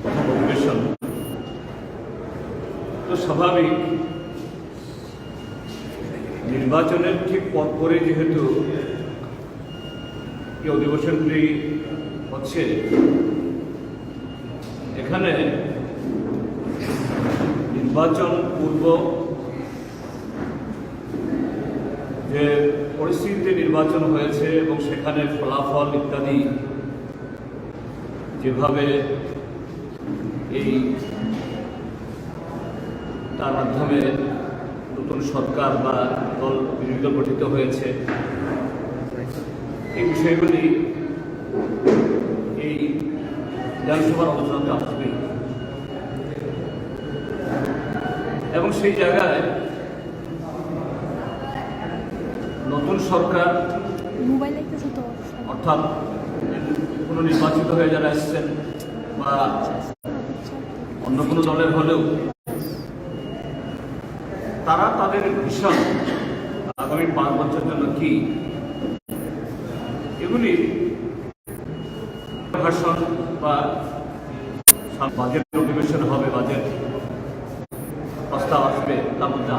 অধিবেশন তো স্বাভাবিক। নির্বাচনের ঠিক পরপরই যেহেতু এই অধিবেশনটি হচ্ছে, এখানে নির্বাচন পূর্ব যে পরিস্থিতিতে নির্বাচন হয়েছে এবং সেখানে ফলাফল ইত্যাদি যেভাবে এই তার মাধ্যমে নতুন সরকার বা দল বিরোধী দল গঠিত হয়েছে, এই বিষয়গুলি এই বিধানসভার আলোচনাতে আসবে এবং সেই জায়গায় নতুন সরকার অর্থাৎ কোনো নির্বাচিত হয়ে যারা এসছেন বা অন্য কোনো দলের হলেও তারা তাদের ভিশন আগামী 5 বছরের জন্য কি, এগুলি ভাষণ বা বাজেট অধিবেশন হবে, বাজেট প্রস্তাব আসবে, তার মধ্যে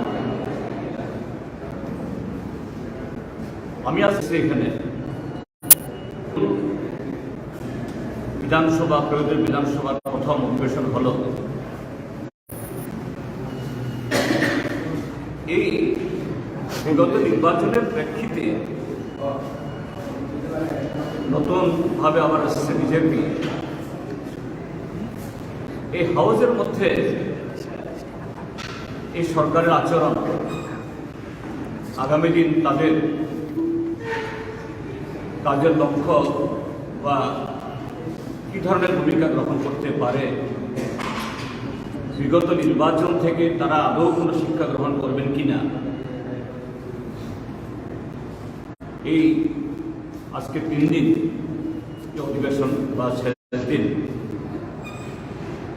আমি আসছি এখানে বিধানসভা প্রয়োজনীয় বিধানসভার প্রথম অধিবেশন হল। এই বিগত নির্বাচনের প্রেক্ষিতে নতুন ভাবে আবার আসছে বিজেপি। এই হাউসের মধ্যে এই সরকারের আচরণ আগামী দিন তাদের কাজের লক্ষ্য বা কি ধরনের ভূমিকা গ্রহণ করতে পারে, বিগত নির্বাচন থেকে তারা আদৌ কোনো শিক্ষা গ্রহণ করবেন কিনা, এই আজকে 3 দিন অধিবেশন বা 6 দিন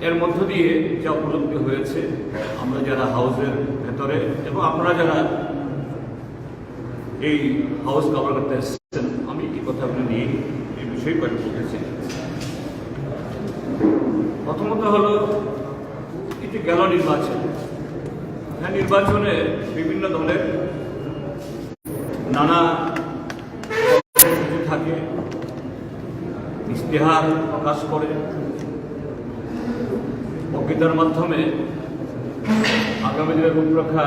এর মধ্য দিয়ে যা উপলব্ধি হয়েছে, আমরা যারা হাউসের ভেতরে এবং আপনারা যারা এই হাউস কভার করতে এসেছেন, আমি এই কথাগুলো নিয়ে এই বিষয়ে কয়েকটি বলতেছি। প্রথমত হলো এটি গেল নির্বাচন। হ্যাঁ, নির্বাচনে বিভিন্ন দলের নানা থাকে, ইশতেহার প্রকাশ করে, বক্তৃতার মাধ্যমে আগামী দিনের রূপরেখা,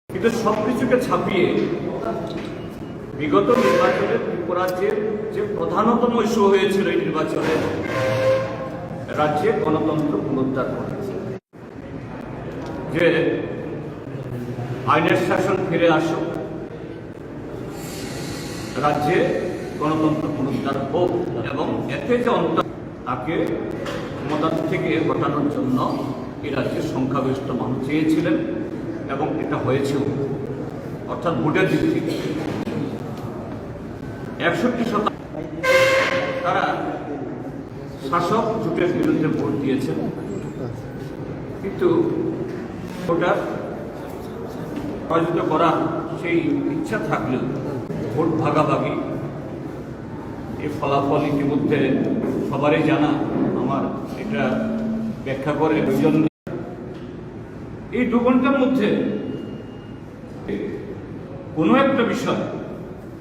কিন্তু সবকিছুকে ছাপিয়ে বিগত নির্বাচনে ত্রিপুরাজ্যের যে প্রধানতম ইস্যু হয়েছিল এই নির্বাচনে, রাজ্যে গণতন্ত্র পুনরুদ্ধার করেছে, যে আইনের শাসন ফিরে আসুক, রাজ্যে গণতন্ত্র পুনরুদ্ধার হোক এবং এতে যে অন্তর তাকে ক্ষমতা থেকে হটানোর জন্য এই রাজ্যের সংখ্যাগরিষ্ঠ মানুষ চেয়েছিলেন এবং এটা হয়েছেও। অর্থাৎ ভোটের দিক থেকে 61% তারা শাসক জোটের বিরুদ্ধে ভোট দিয়েছেন, কিন্তু ভোটার পরাজিত করার সেই ইচ্ছা থাকলেও ভোট ভাগাভাগি এই ফলাফল ইতিমধ্যে সবারই জানা। আমার এটা ব্যাখ্যা করে দুজন এই 2 ঘন্টার মধ্যে কোনো একটা বিষয়